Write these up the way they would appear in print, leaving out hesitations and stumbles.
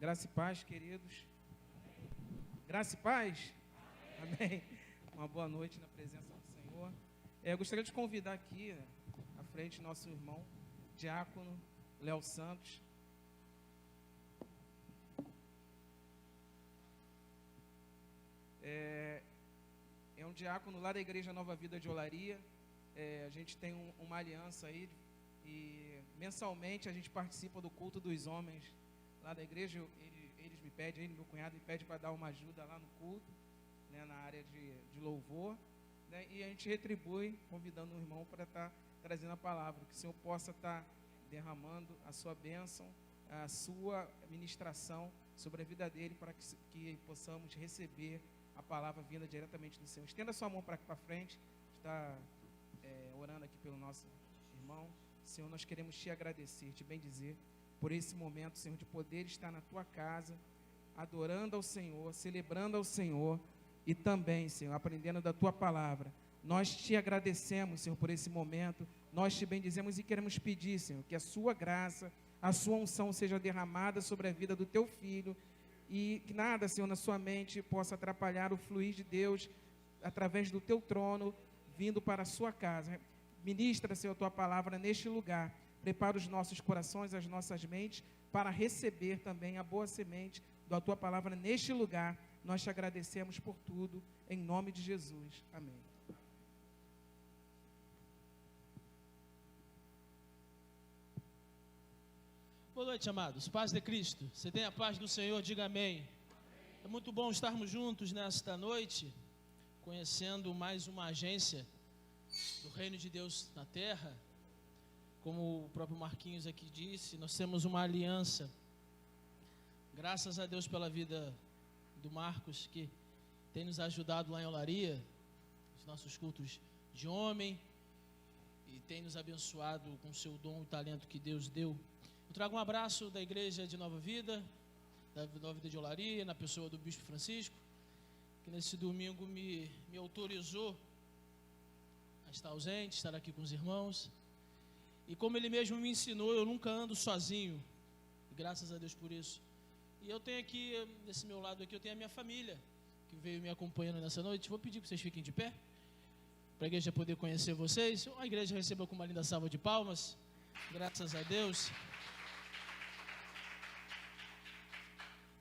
Graça e paz, queridos. Graça e paz. Amém. Uma boa noite na presença do Senhor. Eu gostaria de convidar aqui à frente nosso irmão, diácono Léo Santos. É um diácono lá da Igreja Nova Vida de Olaria. A gente tem uma aliança aí e mensalmente a gente participa do culto dos homens lá da igreja. Eles me pedem, meu cunhado me pede para dar uma ajuda lá no culto, né, na área de louvor, né, e a gente retribui convidando o irmão para estar trazendo a palavra, que o Senhor possa estar derramando a sua bênção, a sua ministração sobre a vida dele, para que possamos receber a palavra vinda diretamente do Senhor. Estenda sua mão para frente, está orando aqui pelo nosso irmão. Senhor, nós queremos te agradecer, te bendizer por esse momento, Senhor, de poder estar na tua casa, adorando ao Senhor, celebrando ao Senhor e também, Senhor, aprendendo da tua palavra. Nós te agradecemos, Senhor, por esse momento. Nós te bendizemos e queremos pedir, Senhor, que a sua graça, a sua unção seja derramada sobre a vida do teu filho e que nada, Senhor, na sua mente possa atrapalhar o fluir de Deus através do teu trono, vindo para a sua casa. Ministra, Senhor, a tua palavra neste lugar. Prepara os nossos corações, as nossas mentes, para receber também a boa semente da tua palavra neste lugar. Nós te agradecemos por tudo, em nome de Jesus. Amém. Boa noite, amados. Paz de Cristo. Você tem a paz do Senhor, diga amém. É muito bom estarmos juntos nesta noite, conhecendo mais uma agência do Reino de Deus na Terra. Como o próprio Marquinhos aqui disse, nós temos uma aliança. Graças a Deus pela vida do Marcos, que tem nos ajudado lá em Olaria, os nossos cultos de homem, e tem nos abençoado com o seu dom e talento que Deus deu. Eu trago um abraço da Igreja de Nova Vida, da Nova Vida de Olaria, na pessoa do Bispo Francisco, que nesse domingo me autorizou a estar ausente, estar aqui com os irmãos. E como ele mesmo me ensinou, eu nunca ando sozinho, graças a Deus por isso. E eu tenho aqui, desse meu lado aqui, eu tenho a minha família, que veio me acompanhando nessa noite. Vou pedir que vocês fiquem de pé, para a igreja poder conhecer vocês. A igreja receba com uma linda salva de palmas, graças a Deus.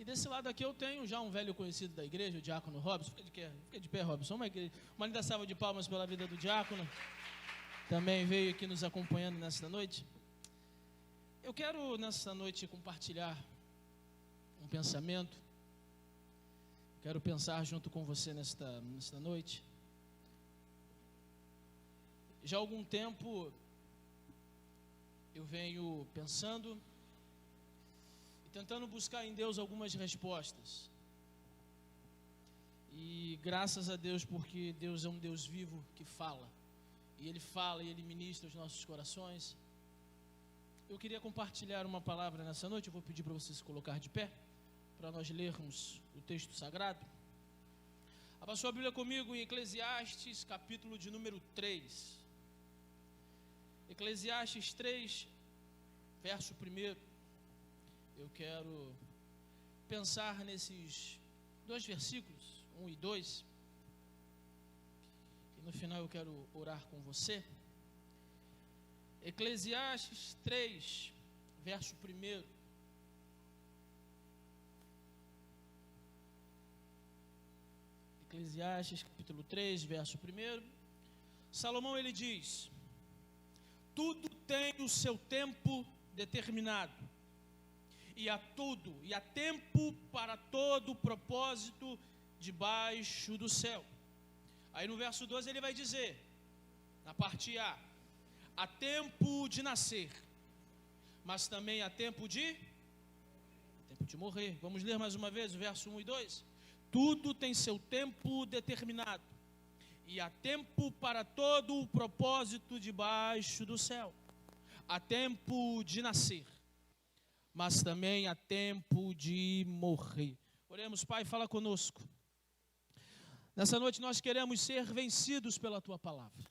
E desse lado aqui eu tenho já um velho conhecido da igreja, o diácono Robson. Fica de pé, Robson. Uma linda salva de palmas pela vida do diácono. Também veio aqui nos acompanhando nesta noite. Eu quero nesta noite compartilhar um pensamento. Quero pensar junto com você nesta noite. Já há algum tempo eu venho pensando e tentando buscar em Deus algumas respostas. E graças a Deus, porque Deus é um Deus vivo que fala. E Ele fala e Ele ministra os nossos corações. Eu queria compartilhar uma palavra nessa noite. Eu vou pedir para você se colocar de pé, para nós lermos o texto sagrado. Abra sua Bíblia comigo em Eclesiastes, capítulo de número 3. Eclesiastes 3, verso 1. Eu quero pensar nesses dois versículos, 1 e 2. E no final eu quero orar com você. Eclesiastes 3, verso 1. Eclesiastes capítulo 3, verso 1. Salomão ele diz: tudo tem o seu tempo determinado, e há tempo para todo propósito debaixo do céu. Aí no verso 12 ele vai dizer, na parte A: há tempo de nascer, mas também há tempo de morrer. Vamos ler mais uma vez o verso 1 e 2. Tudo tem seu tempo determinado, e há tempo para todo o propósito debaixo do céu. Há tempo de nascer, mas também há tempo de morrer. Oremos. Pai, fala conosco. Nessa noite nós queremos ser vencidos pela Tua palavra.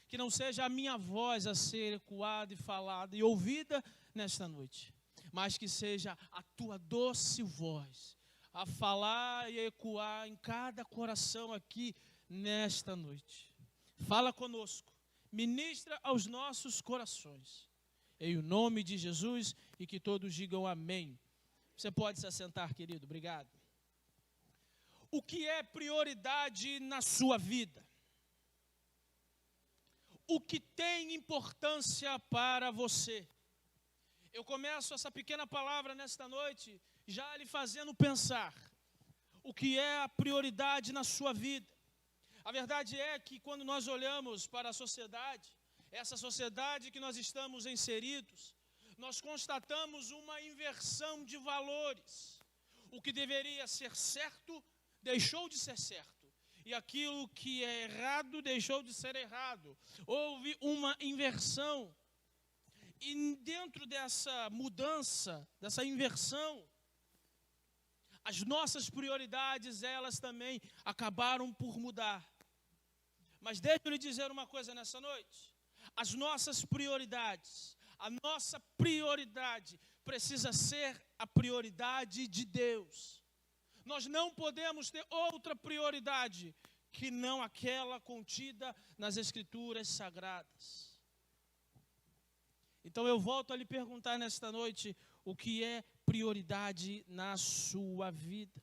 Que não seja a minha voz a ser ecoada e falada e ouvida nesta noite, mas que seja a tua doce voz a falar e ecoar em cada coração aqui nesta noite. Fala conosco, ministra aos nossos corações, em o nome de Jesus, e que todos digam amém. Você pode se assentar, querido, obrigado. O que é prioridade na sua vida? O que tem importância para você? Eu começo essa pequena palavra nesta noite já lhe fazendo pensar o que é a prioridade na sua vida. A verdade é que quando nós olhamos para a sociedade, essa sociedade que nós estamos inseridos, nós constatamos uma inversão de valores. O que deveria ser certo, deixou de ser certo. E aquilo que é errado, deixou de ser errado. Houve uma inversão. E dentro dessa mudança, dessa inversão, as nossas prioridades, elas também acabaram por mudar. Mas deixa eu lhe dizer uma coisa nessa noite. As nossas prioridades, a nossa prioridade precisa ser a prioridade de Deus. Nós não podemos ter outra prioridade que não aquela contida nas Escrituras Sagradas. Então eu volto a lhe perguntar nesta noite, o que é prioridade na sua vida?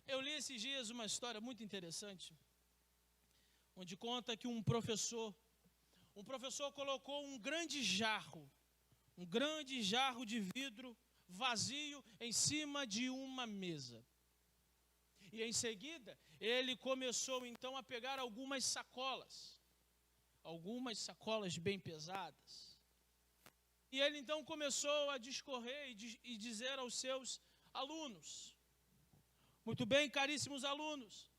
Eu li esses dias uma história muito interessante, onde conta que um professor colocou um grande jarro de vidro vazio em cima de uma mesa. E em seguida, ele começou então a pegar algumas sacolas bem pesadas. E ele então começou a discorrer e dizer aos seus alunos: muito bem, caríssimos alunos,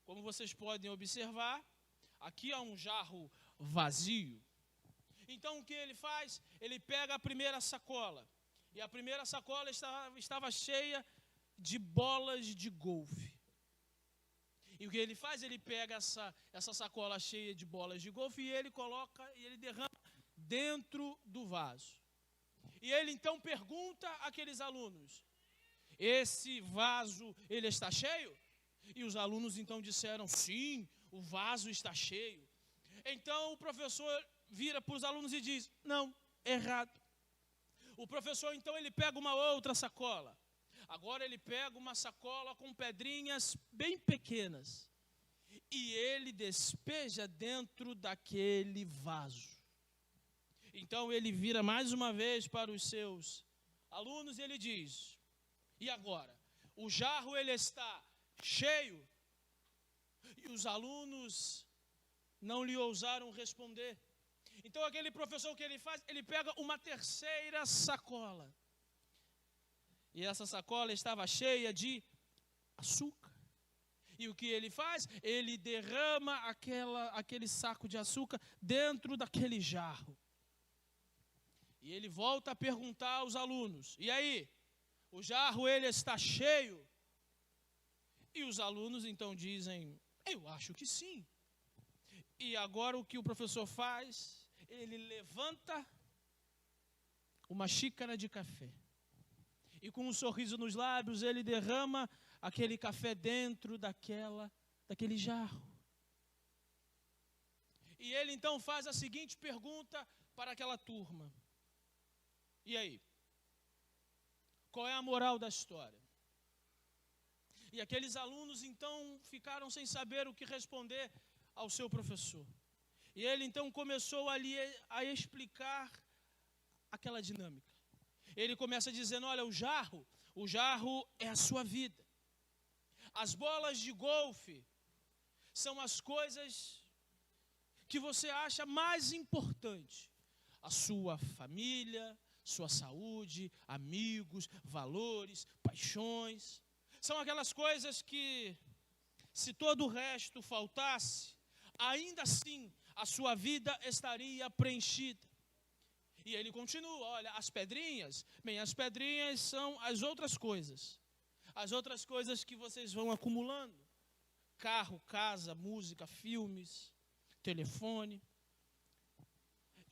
como vocês podem observar, aqui há um jarro vazio. Então o que ele faz? Ele pega a primeira sacola. E a primeira sacola estava cheia de bolas de golfe. E o que ele faz? Ele pega essa sacola cheia de bolas de golfe e ele coloca e ele derrama dentro do vaso. E ele então pergunta àqueles alunos: esse vaso, ele está cheio? E os alunos então disseram: sim, o vaso está cheio. Então o professor vira para os alunos e diz: não, errado. O professor então ele pega uma outra sacola. Agora ele pega uma sacola com pedrinhas bem pequenas e ele despeja dentro daquele vaso. Então ele vira mais uma vez para os seus alunos e ele diz: e agora? O jarro ele está cheio? E os alunos não lhe ousaram responder. Então aquele professor, o que ele faz? Ele pega uma terceira sacola. E essa sacola estava cheia de açúcar. E o que ele faz? Ele derrama aquele saco de açúcar dentro daquele jarro. E ele volta a perguntar aos alunos: e aí? O jarro ele está cheio? E os alunos então dizem: eu acho que sim. E agora o que o professor faz? Ele levanta uma xícara de café. E com um sorriso nos lábios, ele derrama aquele café dentro daquele jarro. E ele então faz a seguinte pergunta para aquela turma: e aí? Qual é a moral da história? E aqueles alunos então ficaram sem saber o que responder ao seu professor. E ele então começou ali a explicar aquela dinâmica. Ele começa dizendo: olha, o jarro é a sua vida. As bolas de golfe são as coisas que você acha mais importante. A sua família, sua saúde, amigos, valores, paixões. São aquelas coisas que, se todo o resto faltasse, ainda assim a sua vida estaria preenchida. E ele continua: olha, as pedrinhas são as outras coisas. As outras coisas que vocês vão acumulando: carro, casa, música, filmes, telefone.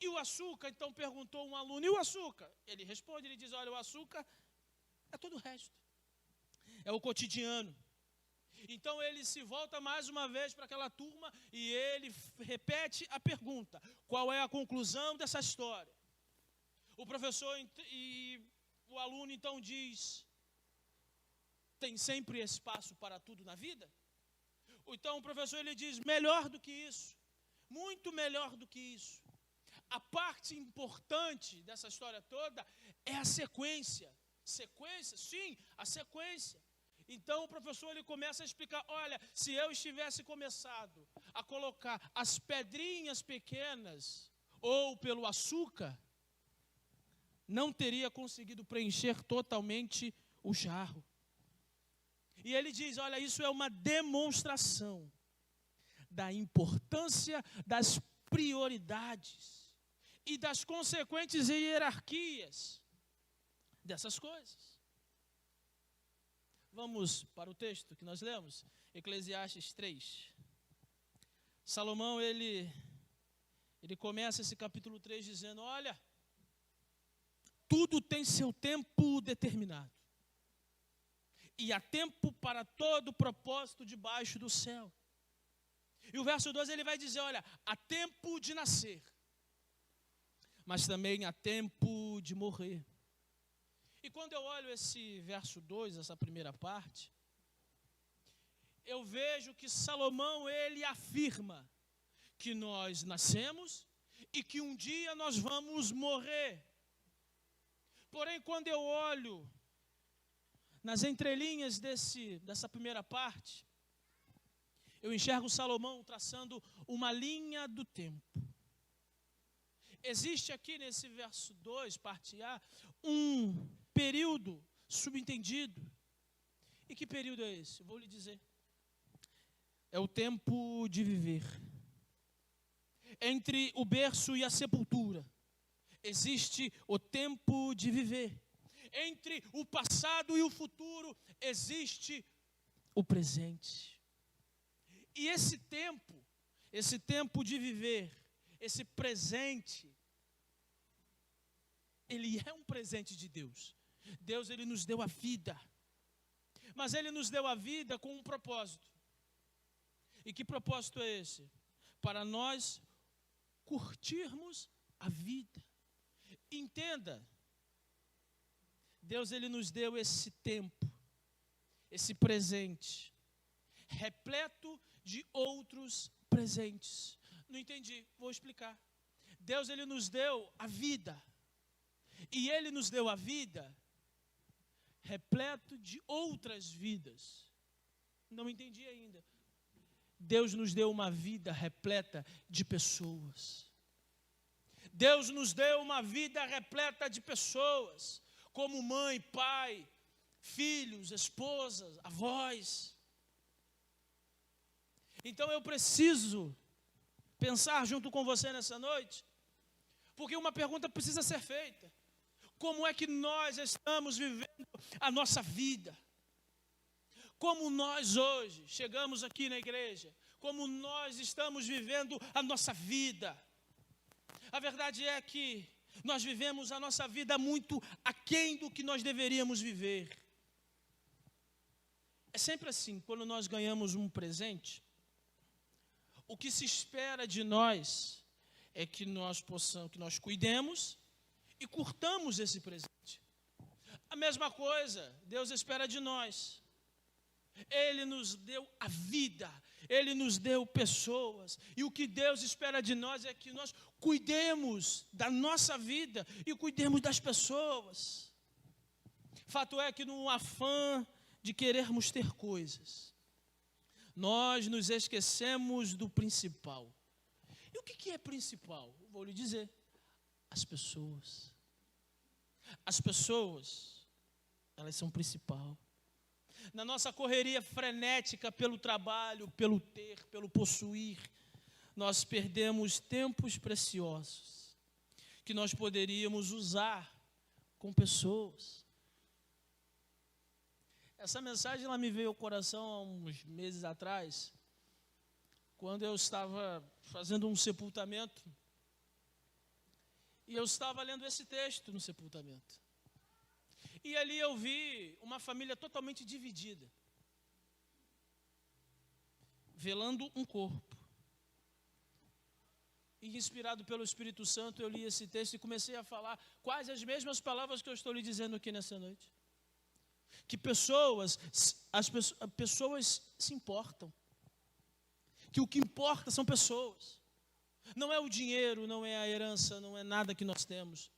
E o açúcar, então perguntou um aluno, e o açúcar? Ele responde, ele diz, olha, o açúcar é todo o resto. É o cotidiano. Então ele se volta mais uma vez para aquela turma e ele repete a pergunta. Qual é a conclusão dessa história? O professor e o aluno então diz, tem sempre espaço para tudo na vida? Então o professor ele diz, melhor do que isso, muito melhor do que isso. A parte importante dessa história toda é a sequência. Sequência? Sim, a sequência. Então o professor ele começa a explicar, olha, se eu estivesse começado a colocar as pedrinhas pequenas ou pelo açúcar, não teria conseguido preencher totalmente o jarro. E ele diz, olha, isso é uma demonstração da importância das prioridades e das consequentes hierarquias dessas coisas. Vamos para o texto que nós lemos, Eclesiastes 3. Salomão, ele começa esse capítulo 3 dizendo, olha, tudo tem seu tempo determinado. E há tempo para todo propósito debaixo do céu. E o verso 12 ele vai dizer, olha, há tempo de nascer, mas também há tempo de morrer. E quando eu olho esse verso 2, essa primeira parte, eu vejo que Salomão, ele afirma que nós nascemos e que um dia nós vamos morrer. Porém, quando eu olho nas entrelinhas dessa primeira parte, eu enxergo Salomão traçando uma linha do tempo. Existe aqui nesse verso 2, parte A, um período subentendido. E que período é esse? Eu vou lhe dizer. É o tempo de viver. Entre o berço e a sepultura, existe o tempo de viver. Entre o passado e o futuro, existe o presente. E esse tempo de viver, esse presente, ele é um presente de Deus. Deus, ele nos deu a vida. Mas ele nos deu a vida com um propósito. E que propósito é esse? Para nós curtirmos a vida. Entenda, Deus, ele nos deu esse tempo, esse presente, repleto de outros presentes. Não entendi, vou explicar. Deus, ele nos deu a vida. E ele nos deu a vida repleto de outras vidas. Não entendi ainda. Deus nos deu uma vida repleta de pessoas. Deus nos deu uma vida repleta de pessoas, como mãe, pai, filhos, esposas, avós. Então eu preciso pensar junto com você nessa noite, porque uma pergunta precisa ser feita. Como é que nós estamos vivendo a nossa vida? Como nós hoje chegamos aqui na igreja, como nós estamos vivendo a nossa vida? A verdade é que nós vivemos a nossa vida muito aquém do que nós deveríamos viver. É sempre assim, quando nós ganhamos um presente, o que se espera de nós é que nós cuidemos e curtamos esse presente. A mesma coisa Deus espera de nós. Ele nos deu a vida, Ele nos deu pessoas, e o que Deus espera de nós é que nós cuidemos da nossa vida e cuidemos das pessoas. Fato é que no afã de querermos ter coisas, nós nos esquecemos do principal. E o que é principal? Vou lhe dizer, as pessoas. As pessoas, elas são principal. Na nossa correria frenética pelo trabalho, pelo ter, pelo possuir, nós perdemos tempos preciosos que nós poderíamos usar com pessoas. Essa mensagem ela me veio ao coração há uns meses atrás, quando eu estava fazendo um sepultamento E eu estava lendo esse texto no sepultamento. E ali eu vi uma família totalmente dividida, velando um corpo. E inspirado pelo Espírito Santo, eu li esse texto e comecei a falar quase as mesmas palavras que eu estou lhe dizendo aqui nessa noite. Que pessoas se importam. Que o que importa são pessoas. Não é o dinheiro, não é a herança, não é nada que nós temos.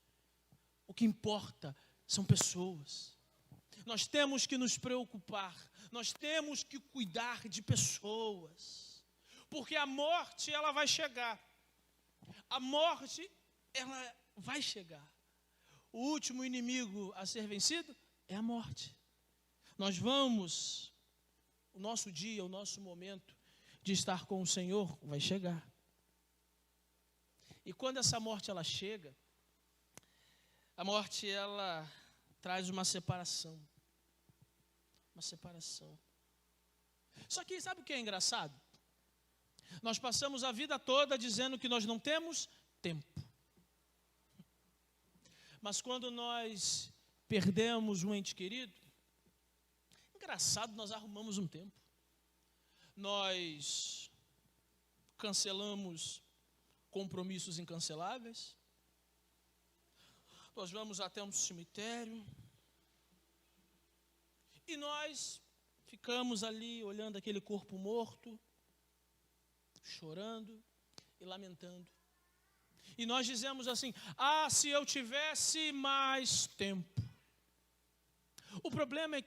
O que importa são pessoas. Nós temos que nos preocupar, nós temos que cuidar de pessoas. Porque a morte, ela vai chegar. A morte, ela vai chegar. O último inimigo a ser vencido é a morte. Nós vamos, o nosso dia, o nosso momento de estar com o Senhor vai chegar. E quando essa morte ela chega, a morte ela traz uma separação. Uma separação. Só que sabe o que é engraçado? Nós passamos a vida toda dizendo que nós não temos tempo. Mas quando nós perdemos um ente querido, engraçado, nós arrumamos um tempo. Nós cancelamos compromissos incanceláveis. Nós vamos até um cemitério. E nós ficamos ali olhando aquele corpo morto, chorando e lamentando. E nós dizemos assim: se eu tivesse mais tempo. O problema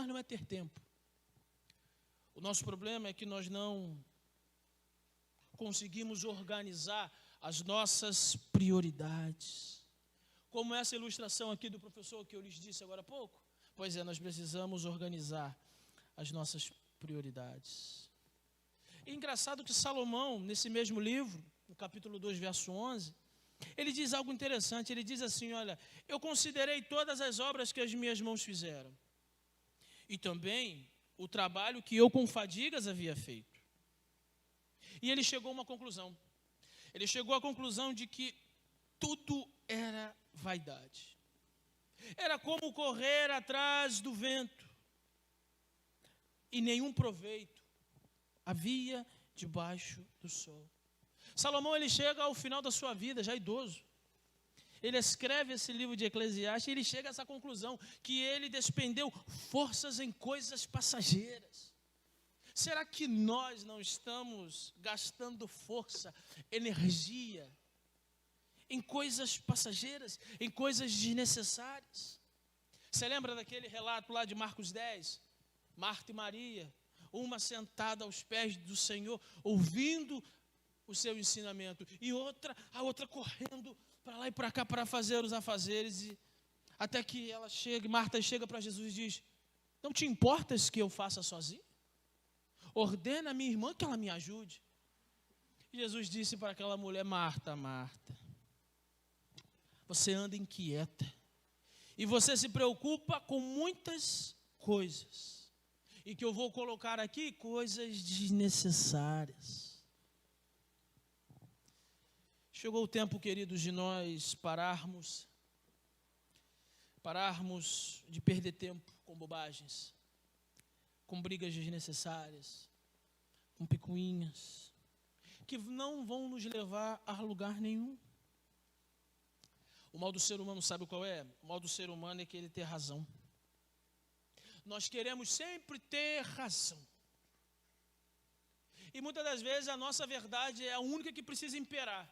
não é ter tempo. O nosso problema é que nós não conseguimos organizar as nossas prioridades. Como essa ilustração aqui do professor que eu lhes disse agora há pouco. Pois é, nós precisamos organizar as nossas prioridades. E engraçado que Salomão, nesse mesmo livro, no capítulo 2, verso 11, ele diz algo interessante. Ele diz assim: olha, eu considerei todas as obras que as minhas mãos fizeram, e também o trabalho que eu com fadigas havia feito. E ele chegou a uma conclusão. Ele chegou à conclusão de que tudo era vaidade. Era como correr atrás do vento. E nenhum proveito havia debaixo do sol. Salomão, ele chega ao final da sua vida, já idoso. Ele escreve esse livro de Eclesiastes e ele chega a essa conclusão, que ele despendeu forças em coisas passageiras. Será que nós não estamos gastando força, energia em coisas passageiras, em coisas desnecessárias? Você lembra daquele relato lá de Marcos 10? Marta e Maria, uma sentada aos pés do Senhor, ouvindo o seu ensinamento, e a outra correndo para lá e para cá para fazer os afazeres, e até que ela chega, Marta chega para Jesus e diz: não te importas que eu faça sozinho? Ordena a minha irmã que ela me ajude. E Jesus disse para aquela mulher: Marta, Marta, você anda inquieta, e você se preocupa com muitas coisas, e que eu vou colocar aqui coisas desnecessárias. Chegou o tempo, queridos, de nós pararmos de perder tempo com bobagens, com brigas desnecessárias, com picuinhas, que não vão nos levar a lugar nenhum. O mal do ser humano, sabe qual é? O mal do ser humano é que ele tem razão. Nós queremos sempre ter razão. E muitas das vezes a nossa verdade é a única que precisa imperar.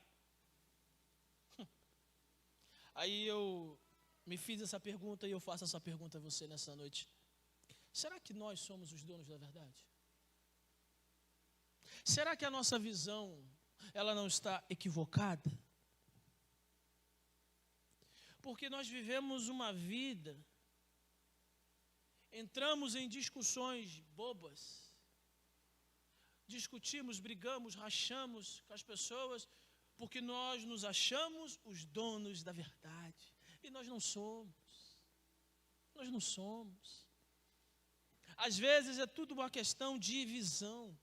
Aí eu me fiz essa pergunta e eu faço essa pergunta a você nessa noite. Será que nós somos os donos da verdade? Será que a nossa visão, ela não está equivocada? Porque nós vivemos uma vida, entramos em discussões bobas, discutimos, brigamos, rachamos com as pessoas, porque nós nos achamos os donos da verdade. E nós não somos. Nós não somos. Às vezes é tudo uma questão de visão.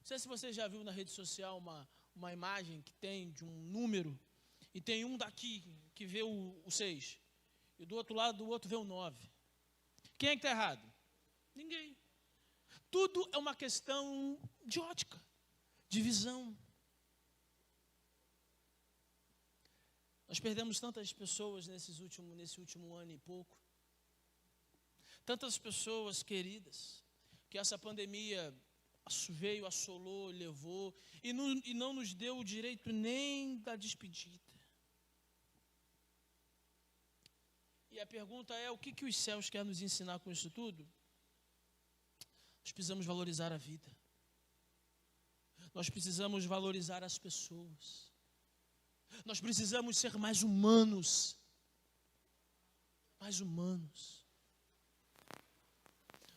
sei se você já viu na rede social uma imagem que tem de um número, e tem um daqui que vê o 6, e do outro lado do outro vê o 9. Quem é que está errado? Ninguém. Tudo é uma questão de ótica, de visão. Nós perdemos tantas pessoas nesse último ano e pouco. Tantas pessoas queridas, que essa pandemia veio, assolou, levou, e não nos deu o direito nem da despedida. E a pergunta é, o que os céus querem nos ensinar com isso tudo? Nós precisamos valorizar a vida. Nós precisamos valorizar as pessoas. Nós precisamos ser mais humanos. Mais humanos.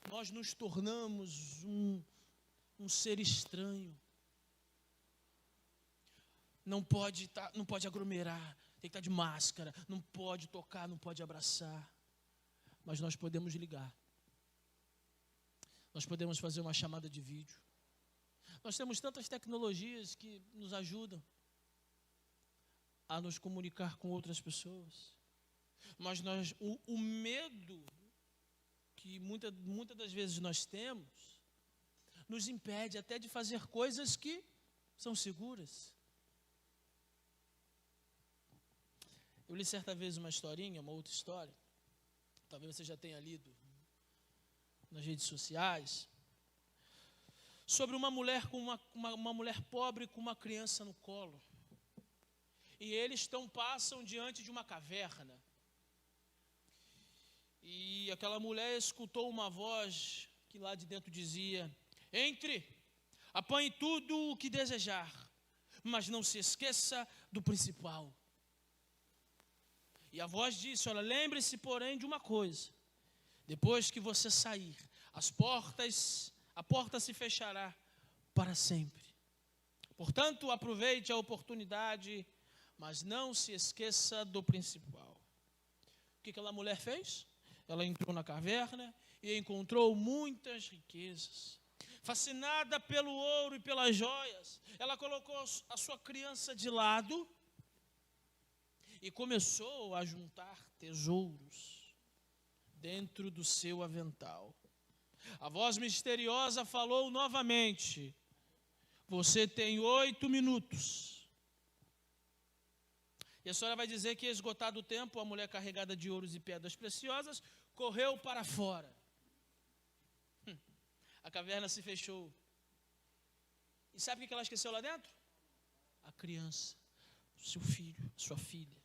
Nós nos tornamos um ser estranho. Não pode aglomerar, tem que estar de máscara, não pode tocar, não pode abraçar. Mas nós podemos ligar. Nós podemos fazer uma chamada de vídeo. Nós temos tantas tecnologias que nos ajudam a nos comunicar com outras pessoas. Mas o medo que muitas das vezes nós temos nos impede até de fazer coisas que são seguras. Eu li certa vez uma historinha, uma outra história, talvez você já tenha lido nas redes sociais, sobre uma mulher uma mulher pobre com uma criança no colo. E eles passam diante de uma caverna. E aquela mulher escutou uma voz que lá de dentro dizia: entre, apanhe tudo o que desejar, mas não se esqueça do principal. E a voz disse: olha, lembre-se, porém, de uma coisa: depois que você sair, a porta se fechará para sempre. Portanto, aproveite a oportunidade, mas não se esqueça do principal. O que aquela mulher fez? Ela entrou na caverna e encontrou muitas riquezas. Fascinada pelo ouro e pelas joias, ela colocou a sua criança de lado e começou a juntar tesouros dentro do seu avental. A voz misteriosa falou novamente: você tem 8 minutos. E a senhora vai dizer que, esgotado o tempo, a mulher carregada de ouros e pedras preciosas correu para fora. A caverna se fechou. E sabe o que ela esqueceu lá dentro? A criança, seu filho, sua filha.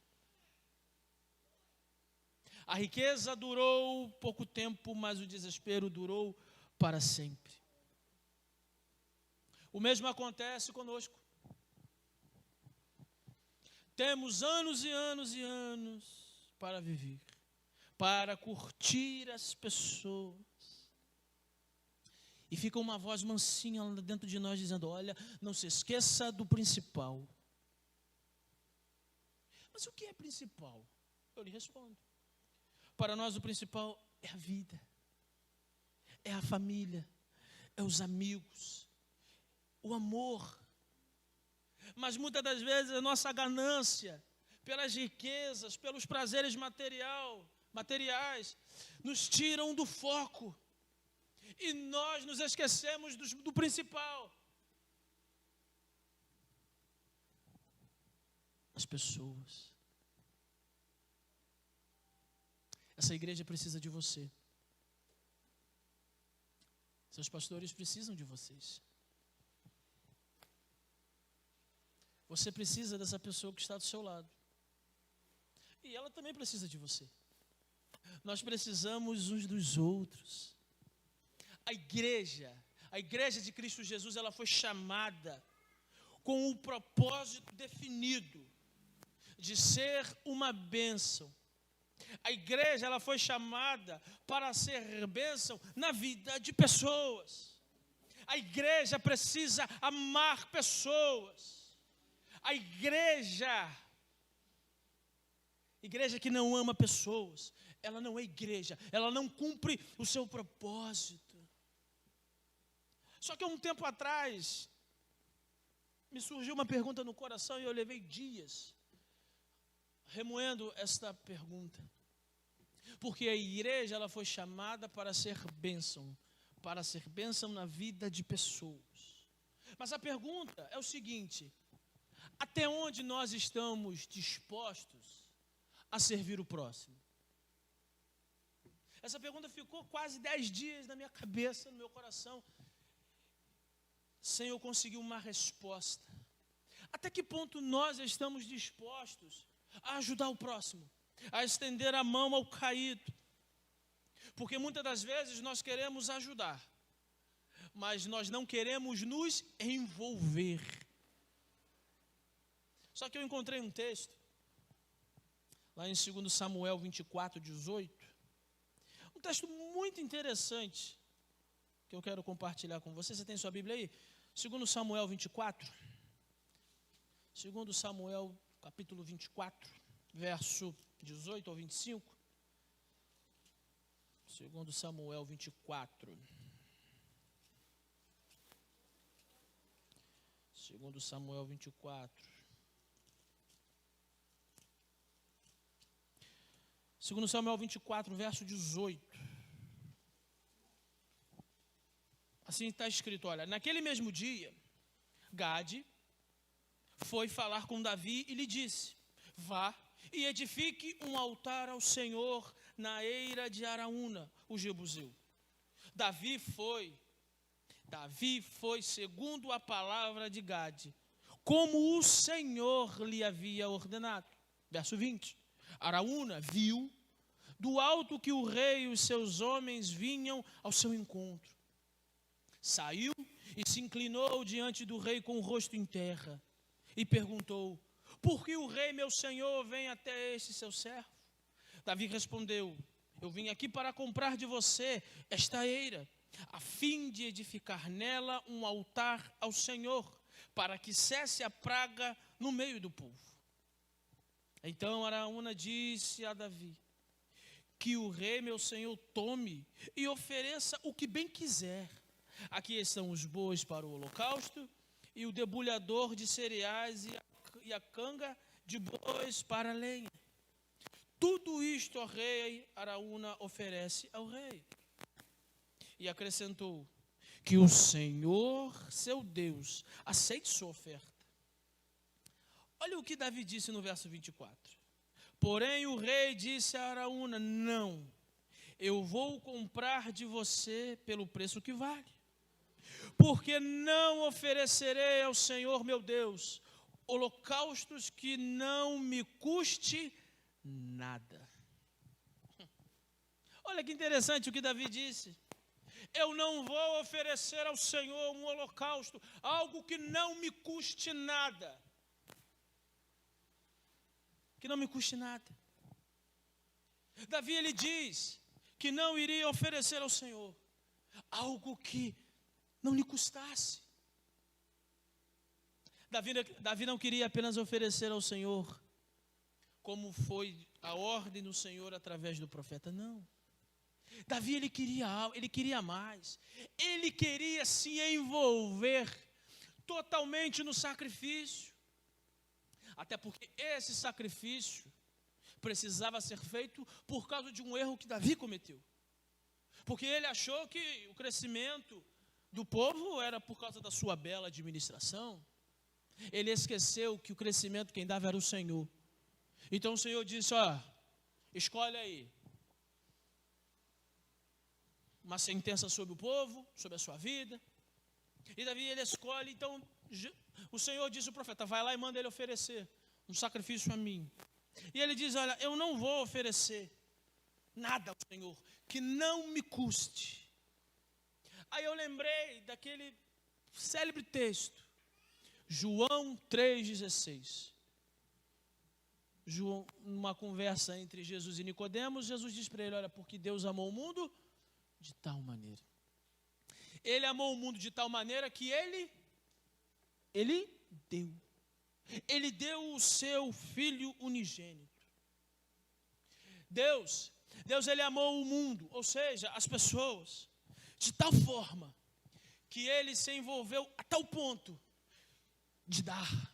A riqueza durou pouco tempo, mas o desespero durou para sempre. O mesmo acontece conosco. Temos anos e anos e anos para viver, para curtir as pessoas. E fica uma voz mansinha lá dentro de nós dizendo: olha, não se esqueça do principal. Mas o que é principal? Eu lhe respondo. Para nós o principal é a vida, é a família, é os amigos, o amor. Mas muitas das vezes a nossa ganância pelas riquezas, pelos prazeres materiais, nos tiram do foco. E nós nos esquecemos do principal. As pessoas. Essa igreja precisa de você. Seus pastores precisam de vocês. Você precisa dessa pessoa que está do seu lado. E ela também precisa de você. Nós precisamos uns dos outros. A igreja de Cristo Jesus, ela foi chamada com o propósito definido de ser uma bênção. A igreja, ela foi chamada para ser bênção na vida de pessoas. A igreja precisa amar pessoas. A igreja que não ama pessoas, ela não é igreja, ela não cumpre o seu propósito. Só que há um tempo atrás, me surgiu uma pergunta no coração e eu levei dias remoendo esta pergunta. Porque a igreja, ela foi chamada para ser bênção na vida de pessoas. Mas a pergunta é o seguinte: até onde nós estamos dispostos a servir o próximo? Essa pergunta ficou quase 10 dias na minha cabeça, no meu coração, sem eu conseguir uma resposta. Até que ponto nós estamos dispostos a ajudar o próximo, a estender a mão ao caído? Porque muitas das vezes nós queremos ajudar, mas nós não queremos nos envolver. Só que eu encontrei um texto, lá em 2 Samuel 24, 18, um texto muito interessante, que eu quero compartilhar com você. Você tem sua Bíblia aí? 2 Samuel 24, 2 Samuel capítulo 24, verso 18 ao 25. 2 Samuel 24. 2 Samuel 24. 2 Samuel 24, verso 18. Assim está escrito, olha: naquele mesmo dia, Gade foi falar com Davi e lhe disse: vá e edifique um altar ao Senhor na eira de Araúna, o jebuseu. Davi foi segundo a palavra de Gade, como o Senhor lhe havia ordenado. Verso 20. Araúna viu do alto que o rei e os seus homens vinham ao seu encontro. Saiu e se inclinou diante do rei com o rosto em terra e perguntou: por que o rei meu senhor vem até este seu servo? Davi respondeu: eu vim aqui para comprar de você esta eira, a fim de edificar nela um altar ao Senhor, para que cesse a praga no meio do povo. Então Araúna disse a Davi: que o rei meu senhor tome e ofereça o que bem quiser. Aqui estão os bois para o holocausto, e o debulhador de cereais e a canga de bois para a lenha. Tudo isto, ó rei, Araúna oferece ao rei. E acrescentou: que o Senhor, seu Deus, aceite sua oferta. Olha o que Davi disse no verso 24. Porém o rei disse a Araúna: não, eu vou comprar de você pelo preço que vale. Porque não oferecerei ao Senhor meu Deus holocaustos que não me custe nada. Olha que interessante o que Davi disse. Eu não vou oferecer ao Senhor um holocausto, algo que não me custe nada. Que não me custe nada. Davi, ele diz que não iria oferecer ao Senhor algo que não lhe custasse. Davi não queria apenas oferecer ao Senhor, como foi a ordem do Senhor através do profeta, não. Davi, ele queria mais. Ele queria se envolver totalmente no sacrifício. Até porque esse sacrifício precisava ser feito por causa de um erro que Davi cometeu. Porque ele achou que o crescimento do povo era por causa da sua bela administração. Ele esqueceu que o crescimento quem dava era o Senhor. Então o Senhor disse: ó, escolhe aí uma sentença sobre o povo, sobre a sua vida. E Davi, ele escolhe. Então o Senhor disse ao profeta: vai lá e manda ele oferecer um sacrifício a mim. E ele diz: olha, eu não vou oferecer nada ao Senhor que não me custe. Aí eu lembrei daquele célebre texto, João 3,16. João, numa conversa entre Jesus e Nicodemos, Jesus diz para ele: olha, porque Deus amou o mundo de tal maneira. Ele amou o mundo de tal maneira que ele deu o seu Filho unigênito. Deus, ele amou o mundo, ou seja, as pessoas, de tal forma que ele se envolveu a tal ponto de dar.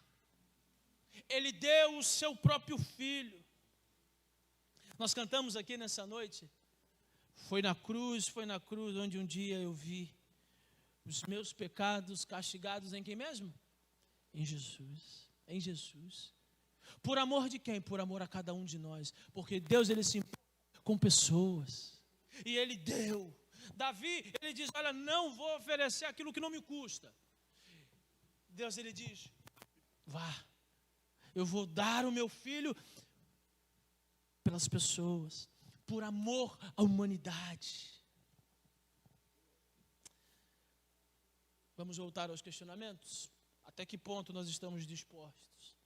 Ele deu o seu próprio filho. Nós cantamos aqui nessa noite. Foi na cruz onde um dia eu vi os meus pecados castigados em quem mesmo? Em Jesus. Em Jesus. Por amor de quem? Por amor a cada um de nós. Porque Deus, Ele se importa com pessoas. E Ele deu. Davi, ele diz, olha, não vou oferecer aquilo que não me custa. Deus, Ele diz, vá. Eu vou dar o meu filho pelas pessoas. Por amor à humanidade. Vamos voltar aos questionamentos? Até que ponto nós estamos dispostos?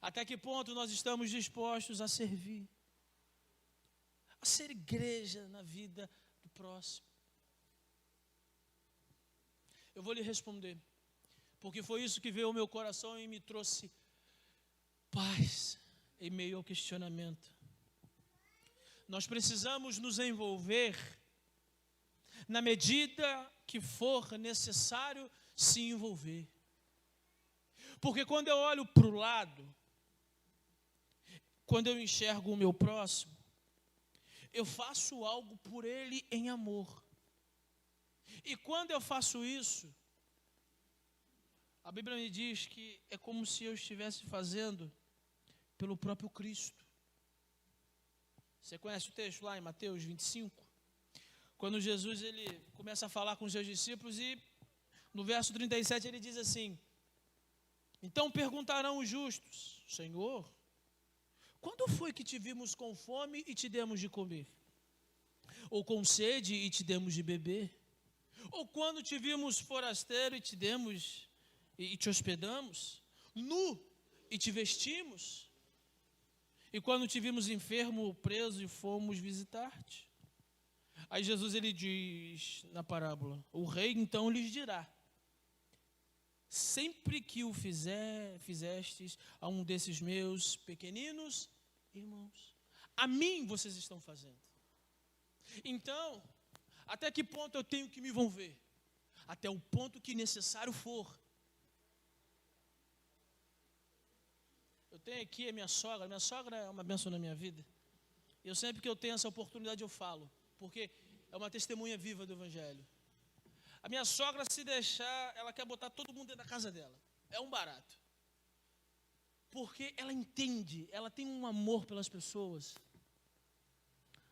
Até que ponto nós estamos dispostos a servir? A ser igreja na vida do próximo? Eu vou lhe responder, porque foi isso que veio ao meu coração e me trouxe paz em meio ao questionamento. Nós precisamos nos envolver na medida que for necessário se envolver. Porque quando eu olho para o lado, quando eu enxergo o meu próximo, eu faço algo por ele em amor. E quando eu faço isso, a Bíblia me diz que é como se eu estivesse fazendo pelo próprio Cristo. Você conhece o texto lá em Mateus 25? Quando Jesus ele começa a falar com os seus discípulos e no verso 37 ele diz assim: então perguntarão os justos, Senhor, quando foi que te vimos com fome e te demos de comer? Ou com sede e te demos de beber? Ou quando te vimos forasteiro e te demos e te hospedamos? Nu e te vestimos? E quando te vimos enfermo, preso e fomos visitar-te? Aí Jesus ele diz na parábola, o rei então lhes dirá, sempre que o fizestes a um desses meus pequeninos irmãos, a mim vocês estão fazendo. Então, até que ponto eu tenho que me envolver? Até o ponto que necessário for. Eu tenho aqui a minha sogra é uma bênção na minha vida. Eu sempre que eu tenho essa oportunidade eu falo, porque é uma testemunha viva do Evangelho. A minha sogra, se deixar, ela quer botar todo mundo dentro da casa dela. É um barato. Porque ela entende, ela tem um amor pelas pessoas.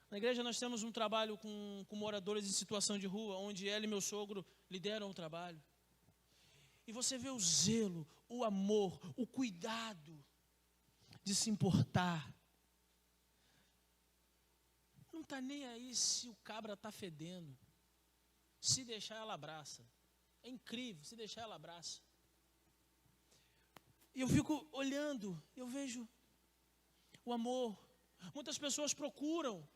Na igreja nós temos um trabalho com moradores em situação de rua, onde ela e meu sogro lideram o trabalho. E você vê o zelo, o amor, o cuidado de se importar. Não está nem aí se o cabra está fedendo. Se deixar, ela abraça. É incrível, se deixar, ela abraça. E eu fico olhando, eu vejo o amor. Muitas pessoas procuram,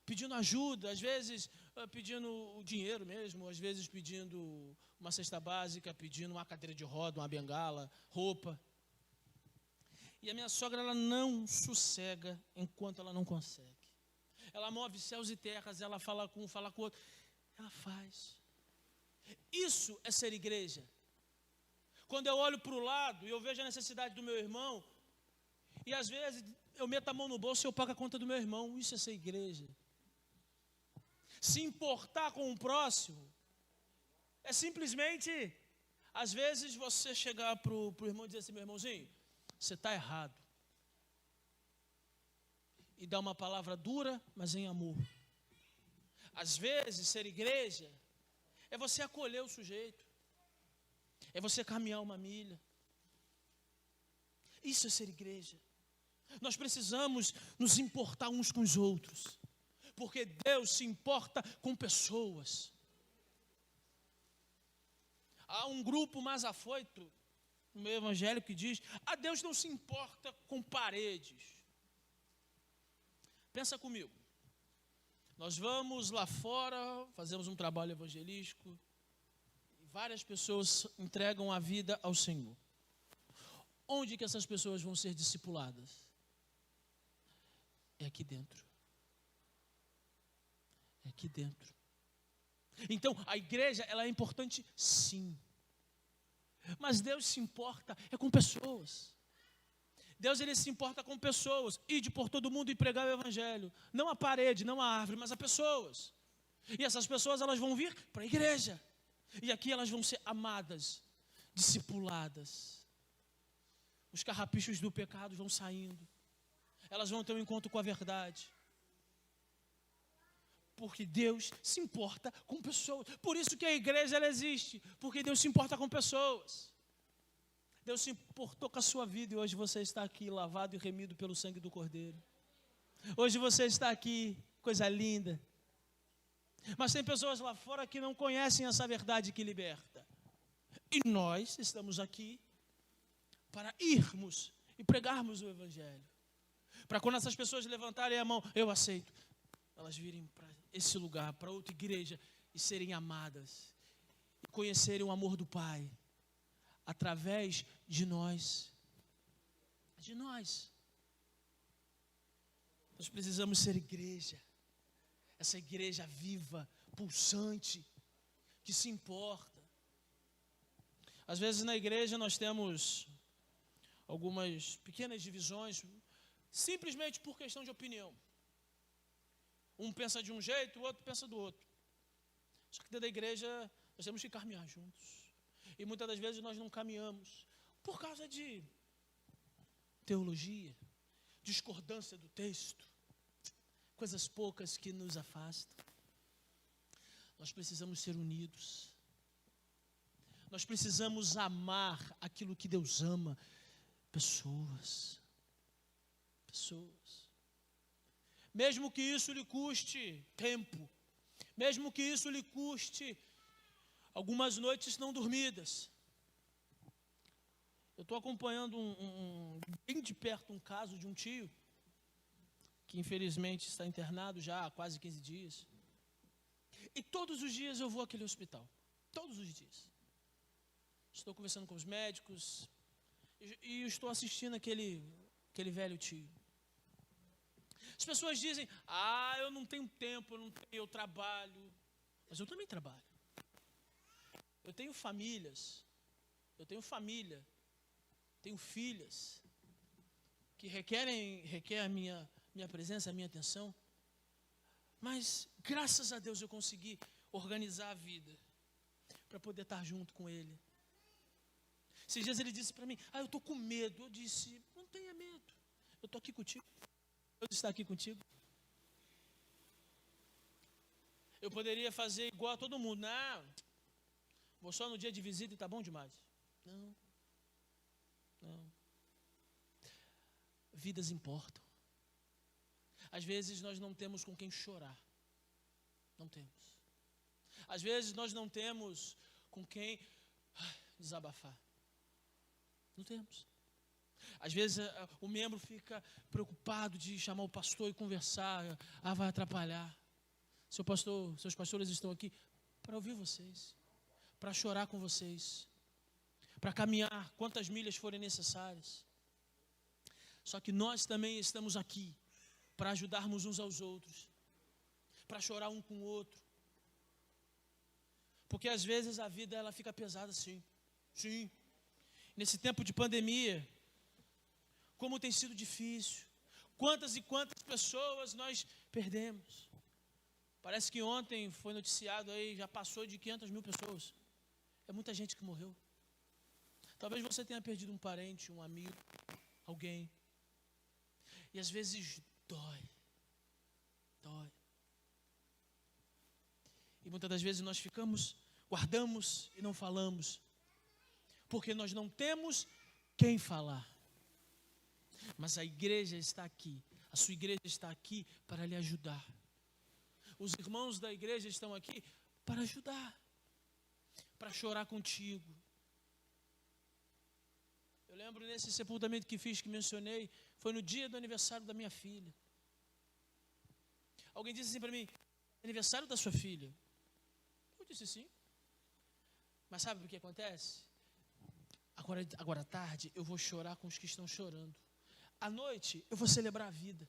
pedindo ajuda, às vezes pedindo o dinheiro mesmo, às vezes pedindo uma cesta básica, pedindo uma cadeira de roda, uma bengala, roupa. E a minha sogra, ela não sossega enquanto ela não consegue. Ela move céus e terras, ela fala com um, fala com o outro. Ela faz. Isso é ser igreja. Quando eu olho para o lado e eu vejo a necessidade do meu irmão, e às vezes eu meto a mão no bolso e eu pago a conta do meu irmão, isso é ser igreja. Se importar com o próximo é simplesmente, às vezes você chegar para o irmão e dizer assim, meu irmãozinho, você está errado. E dar uma palavra dura, mas em amor. Às vezes, ser igreja é você acolher o sujeito. É você caminhar uma milha. Isso é ser igreja. Nós precisamos nos importar uns com os outros. Porque Deus se importa com pessoas. Há um grupo mais afoito no meio evangélico que diz, Deus não se importa com paredes. Pensa comigo. Nós vamos lá fora, fazemos um trabalho evangelístico, e várias pessoas entregam a vida ao Senhor. Onde que essas pessoas vão ser discipuladas? É aqui dentro. É aqui dentro. Então, a igreja, ela é importante sim. Mas Deus se importa com pessoas. Deus, ele se importa com pessoas. Ide por todo mundo e pregar o evangelho. Não a parede, não a árvore, mas a pessoas. E essas pessoas, elas vão vir para a igreja. E aqui elas vão ser amadas, discipuladas. Os carrapichos do pecado vão saindo. Elas vão ter um encontro com a verdade. Porque Deus se importa com pessoas. Por isso que a igreja, ela existe. Porque Deus se importa com pessoas. Deus se importou com a sua vida e hoje você está aqui lavado e remido pelo sangue do Cordeiro. Hoje você está aqui, coisa linda. Mas tem pessoas lá fora que não conhecem essa verdade que liberta. E nós estamos aqui para irmos e pregarmos o evangelho. Para quando essas pessoas levantarem a mão, eu aceito, elas virem para esse lugar, para outra igreja e serem amadas. E conhecerem o amor do Pai. Através de nós. De nós. Nós precisamos ser igreja. Essa igreja viva, pulsante, que se importa. Às vezes na igreja nós temos algumas pequenas divisões, simplesmente por questão de opinião. Um pensa de um jeito, o outro pensa do outro. Só que dentro da igreja nós temos que caminhar juntos. E muitas das vezes nós não caminhamos por causa de teologia, discordância do texto, coisas poucas que nos afastam. Nós precisamos ser unidos. Nós precisamos amar aquilo que Deus ama. Pessoas. Pessoas. Mesmo que isso lhe custe tempo, mesmo que isso lhe custe algumas noites não dormidas. Eu estou acompanhando bem de perto um caso de um tio, que infelizmente está internado já há quase 15 dias. E todos os dias eu vou àquele hospital. Todos os dias. Estou conversando com os médicos e estou assistindo aquele velho tio. As pessoas dizem, eu não tenho tempo, eu trabalho. Mas eu também trabalho. Eu tenho famílias, eu tenho família, tenho filhas que requerem a minha presença, a minha atenção. Mas, graças a Deus, eu consegui organizar a vida para poder estar junto com ele. Esses dias ele disse para mim, eu estou com medo. Eu disse, não tenha medo, eu estou aqui contigo. Deus está aqui contigo. Eu poderia fazer igual a todo mundo. Não, vou só no dia de visita e está bom demais. Não. Vidas importam. Às vezes nós não temos com quem chorar. Não temos. Às vezes nós não temos com quem desabafar. Não temos. Às vezes o membro fica preocupado de chamar o pastor e conversar. Vai atrapalhar. Seus pastores estão aqui para ouvir vocês, para chorar com vocês, para caminhar quantas milhas forem necessárias. Só que nós também estamos aqui para ajudarmos uns aos outros, para chorar um com o outro. Porque às vezes a vida ela fica pesada, sim. Nesse tempo de pandemia, como tem sido difícil. Quantas e quantas pessoas nós perdemos. Parece que ontem foi noticiado aí, já passou de 500 mil pessoas. É muita gente que morreu. Talvez você tenha perdido um parente, um amigo, alguém. E às vezes dói. E muitas das vezes nós guardamos e não falamos. Porque nós não temos quem falar. Mas a igreja está aqui. A sua igreja está aqui para lhe ajudar. Os irmãos da igreja estão aqui para ajudar. Para chorar contigo. Eu lembro nesse sepultamento que fiz, que mencionei, foi no dia do aniversário da minha filha. Alguém disse assim para mim, aniversário da sua filha? Eu disse sim. Mas sabe o que acontece? Agora à tarde eu vou chorar com os que estão chorando. À noite eu vou celebrar a vida.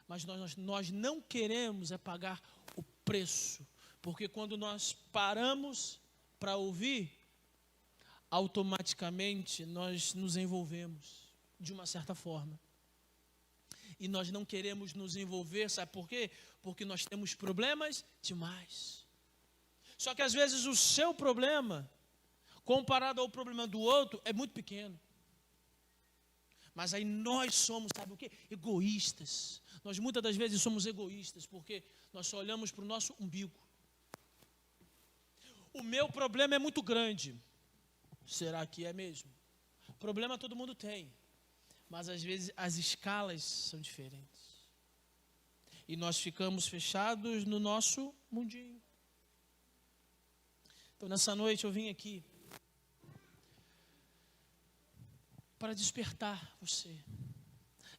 Mas nós não queremos pagar o preço. Porque quando nós paramos para ouvir, automaticamente nós nos envolvemos de uma certa forma. E nós não queremos nos envolver, sabe por quê? Porque nós temos problemas demais. Só que às vezes o seu problema, comparado ao problema do outro, é muito pequeno. Mas aí nós somos, sabe o quê? Egoístas. Nós muitas das vezes somos egoístas, porque nós só olhamos para o nosso umbigo. O meu problema é muito grande. Será que é mesmo? Problema todo mundo tem. Mas às vezes as escalas são diferentes. E nós ficamos fechados no nosso mundinho. Então nessa noite eu vim aqui para despertar você.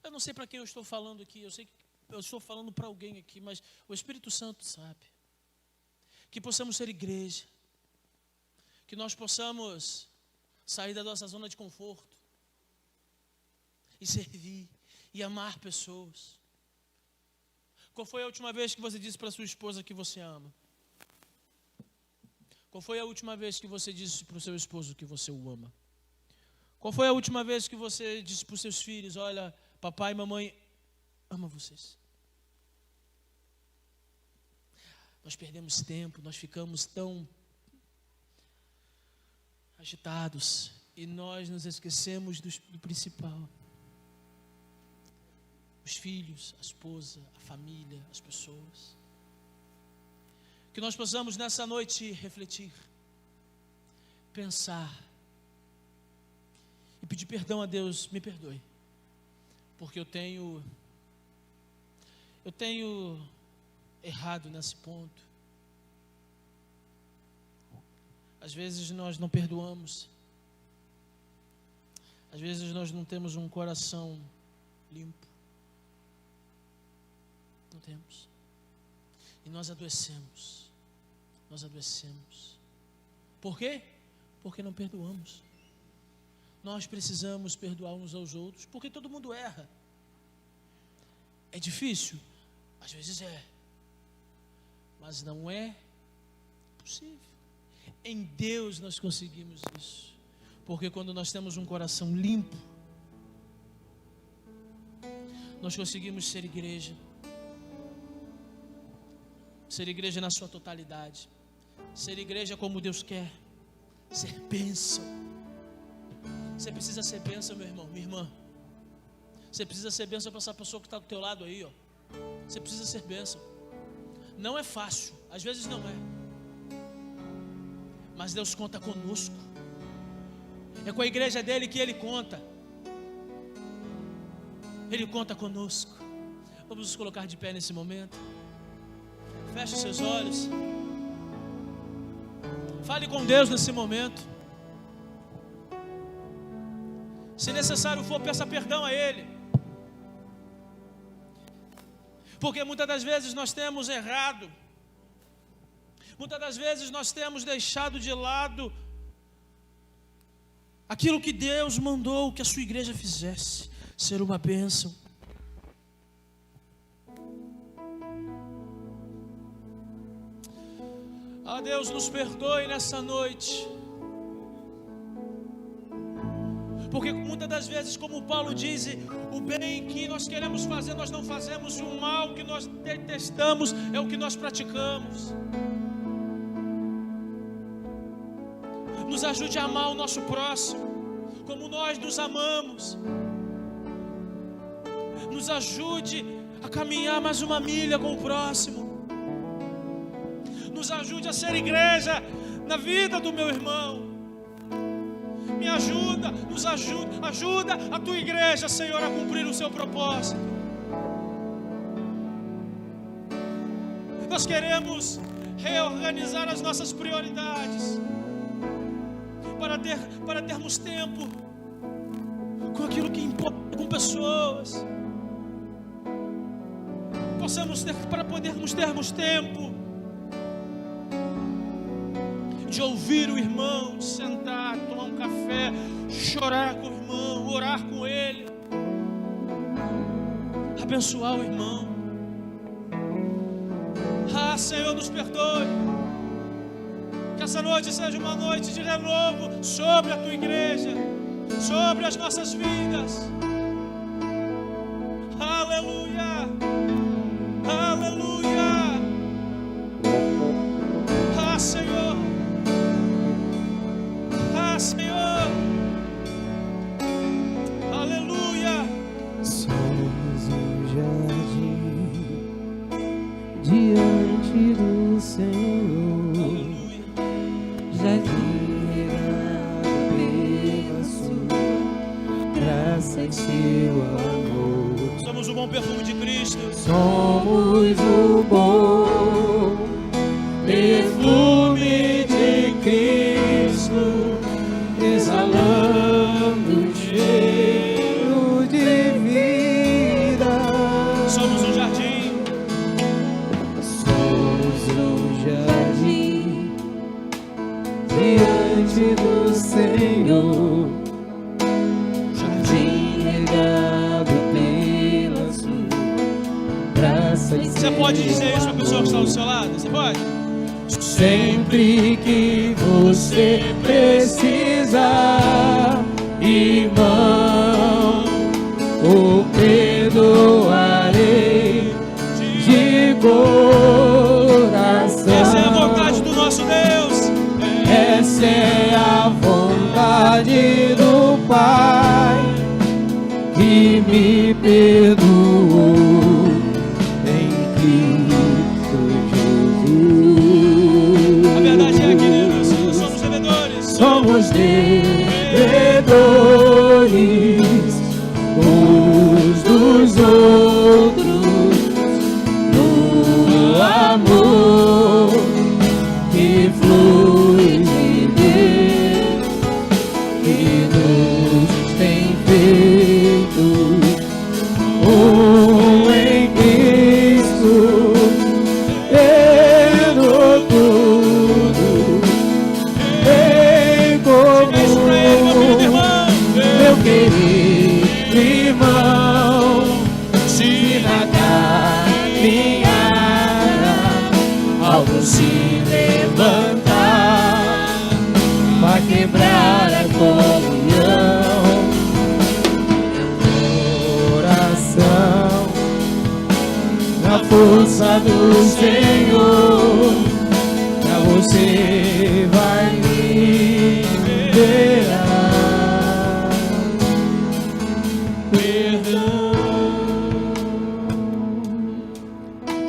Eu não sei para quem eu estou falando aqui, eu sei que eu estou falando para alguém aqui, mas o Espírito Santo sabe. Que possamos ser igreja, que nós possamos sair da nossa zona de conforto e servir e amar pessoas. Qual foi a última vez que você disse para sua esposa que você ama? Qual foi a última vez que você disse para o seu esposo que você o ama? Qual foi a última vez que você disse para os seus filhos, olha, papai e mamãe amam vocês? Nós perdemos tempo, nós ficamos tão agitados e nós nos esquecemos do principal. Os filhos, a esposa, a família, as pessoas. Que nós possamos nessa noite refletir, pensar e pedir perdão a Deus. Me perdoe, porque eu tenho errado nesse ponto. Às vezes nós não perdoamos, às vezes nós não temos um coração limpo, não temos, e nós adoecemos. Por quê? Porque não perdoamos. Nós precisamos perdoar uns aos outros, porque todo mundo erra. É difícil? Às vezes é, mas não é possível. Em Deus nós conseguimos isso, porque quando nós temos um coração limpo, nós conseguimos ser igreja na sua totalidade, ser igreja como Deus quer, ser bênção. Você precisa ser bênção, meu irmão, minha irmã. Você precisa ser bênção para essa pessoa que está do teu lado aí, ó. Você precisa ser bênção. Não é fácil, às vezes não é, mas Deus conta conosco. É com a igreja dele que Ele conta. Ele conta conosco. Vamos nos colocar de pé nesse momento. Feche os seus olhos. Fale com Deus nesse momento. Se necessário for, peça perdão a Ele. Porque muitas das vezes nós temos errado. Muitas das vezes nós temos deixado de lado aquilo que Deus mandou que a sua igreja fizesse, ser uma bênção. Ah, Deus, nos perdoe nessa noite. Porque muitas das vezes, como Paulo diz, o bem que nós queremos fazer, nós não fazemos, e o mal que nós detestamos é o que nós praticamos. Nos ajude a amar o nosso próximo, como nós nos amamos. Nos ajude a caminhar mais uma milha com o próximo. Nos ajude a ser igreja na vida do meu irmão. Me ajuda, nos ajuda a tua igreja, Senhor, a cumprir o seu propósito. Nós queremos reorganizar as nossas prioridades para termos tempo com aquilo que importa, com pessoas. Para podermos termos tempo de ouvir o irmão, de sentar, tomar um café, chorar com o irmão, orar com ele, abençoar o irmão. Ah, Senhor, nos perdoe. Que essa noite seja uma noite de renovo sobre a tua igreja, sobre as nossas vidas. Aleluia, aleluia. Ah, Senhor, ah, Senhor, aleluia. Somos um jardim diante do Senhor, Aleluia. jardim regado pela sua graça e seu amor. Somos o bom perfume de Cristo. Somos o bom perfume de Cristo, exalando cheiro de vida. Somos um jardim. Somos um jardim diante do Senhor, jardim regado pela sua graça e Você pode dizer isso para a pessoa que está do seu lado? Você pode? sempre que você precisar, irmão, o perdoarei de coração. Essa é a vontade do nosso Deus. Essa é a vontade do Pai que me perdoou em Cristo Jesus. A verdade é, queridos, somos devedores. Somos devedores uns dos outros no amor que flui de Deus, que nos tem feito em Cristo, tendo tudo em comum. Meu querido irmão, se na caminhada algo se levantar para quebrar a comunhão, oração na força do Senhor, pra você vai liberar perdão.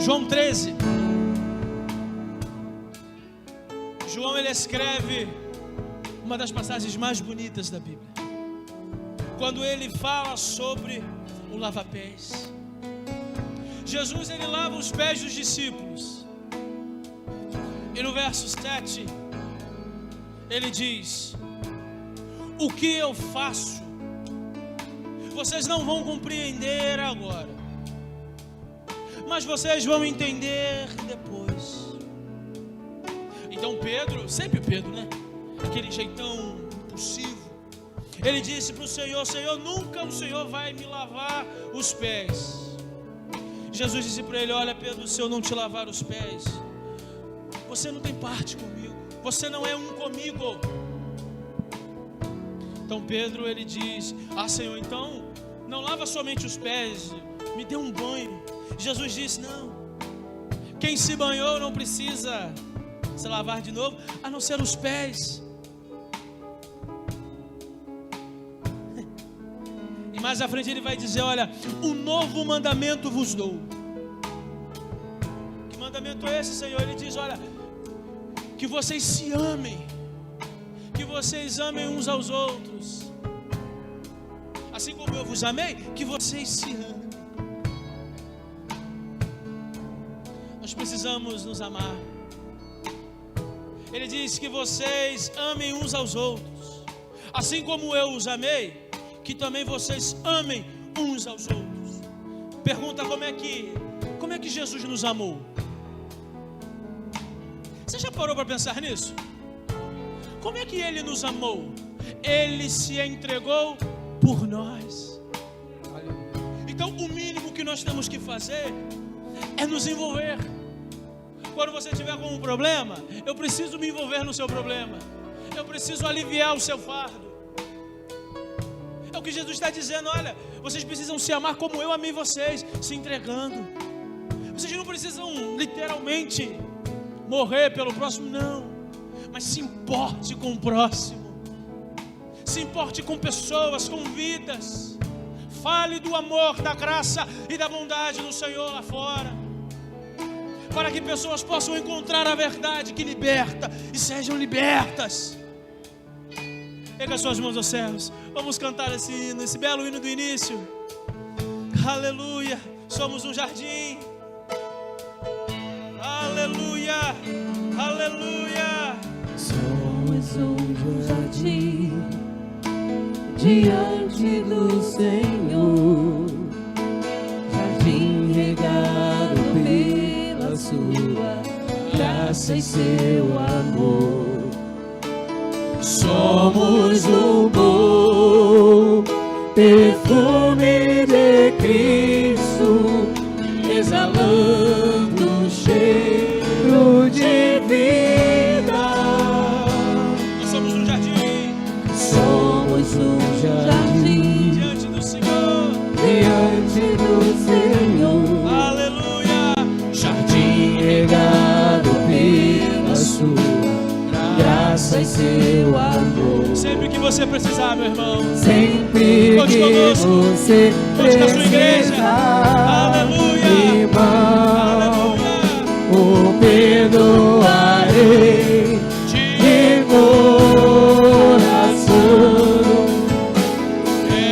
João 13. João, ele escreve uma das passagens mais bonitas da Bíblia, quando ele fala sobre o lava-pés. Jesus, ele lava os pés dos discípulos, e no verso 7 ele diz: o que eu faço vocês não vão compreender agora, mas vocês vão entender depois. Então Pedro, sempre Pedro, né? Aquele jeitão impulsivo, ele disse para o Senhor: Senhor, nunca o Senhor vai me lavar os pés. Jesus disse para ele: olha Pedro, se eu não te lavar os pés, você não tem parte comigo, você não é um comigo. Então Pedro, ele diz: ah Senhor, então não lava somente os pés, me dê um banho. Jesus disse: não, quem se banhou não precisa se lavar de novo, a não ser os pés. E mais à frente ele vai dizer: olha, um novo mandamento vos dou. Que mandamento é esse, Senhor? Ele diz: olha, que vocês se amem, que vocês amem uns aos outros, assim como eu vos amei, que vocês se amem. Nós precisamos nos amar. Ele diz que vocês amem uns aos outros, assim como eu os amei, que também vocês amem uns aos outros. Pergunta: como é que Jesus nos amou? Você já parou para pensar nisso? Como é que Ele nos amou? Ele se entregou por nós. Então o mínimo que nós temos que fazer é nos envolver. quando você tiver com um problema, eu preciso me envolver no seu problema. Eu preciso aliviar o seu fardo. É o que Jesus está dizendo. Olha, vocês precisam se amar como eu amei vocês, se entregando. Vocês não precisam literalmente morrer pelo próximo, não. Mas se importe com o próximo. Se importe com pessoas, com vidas. Fale do amor, da graça e da bondade do Senhor lá fora, para que pessoas possam encontrar a verdade que liberta e sejam libertas. Pega as suas mãos aos céus. Vamos cantar esse hino, esse belo hino do início. Aleluia, somos um jardim. Aleluia, aleluia. Somos um jardim diante do Senhor, jardim regado pela sua graça e seu amor. Somos o bom perfume de Cristo, exalando cheiro de vida. Nós somos um jardim. Somos um jardim Diante do Senhor. diante do Senhor, Aleluia. jardim regado pela sua graça e seu amor. Sempre que você precisar, meu irmão. Sempre Conte que conosco. você Conte com a sua igreja. precisar, Aleluia. irmão, Aleluia. o perdoarei de coração.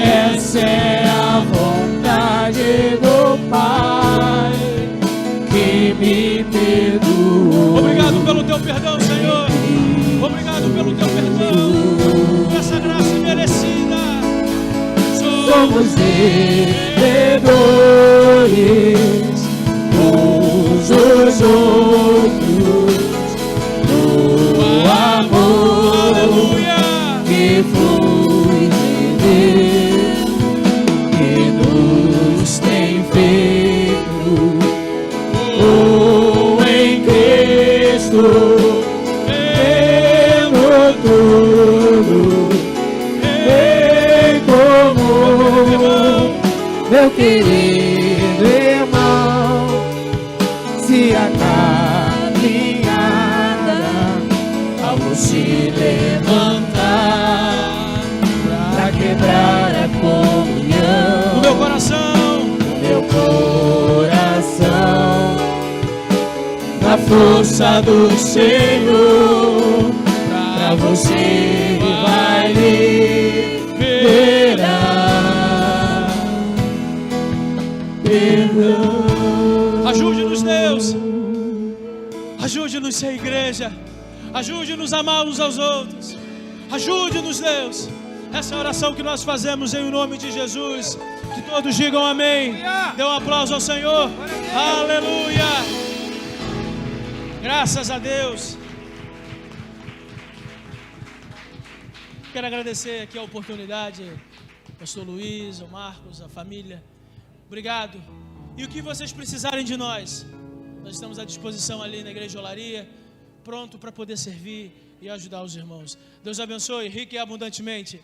Essa é a vontade do Pai que me perdoou. Obrigado pelo teu perdão, Senhor. Obrigado pelo teu perdão. Essa graça merecida. Somos devedores uns aos outros do amor Aleluia. que flui de Deus, que nos tem feito em Cristo. Tudo em comum, meu querido irmão, se a caminhada ao se levantar pra quebrar a comunhão No meu coração. no meu coração, na força do Senhor, pra você vai liberar perdão. Ajude-nos, Deus. Ajude-nos, ser igreja. Ajude-nos a amar uns aos outros. Ajude-nos, Deus. Essa é a oração que nós fazemos em nome de Jesus. Que todos digam amém. Dê um aplauso ao Senhor. Aleluia. Graças a Deus. Quero agradecer aqui a oportunidade, pastor Luiz, o Marcos, a família. Obrigado. E o que vocês precisarem de nós, nós estamos à disposição ali na Igreja Olaria, pronto para poder servir e ajudar os irmãos. Deus abençoe, rico e abundantemente.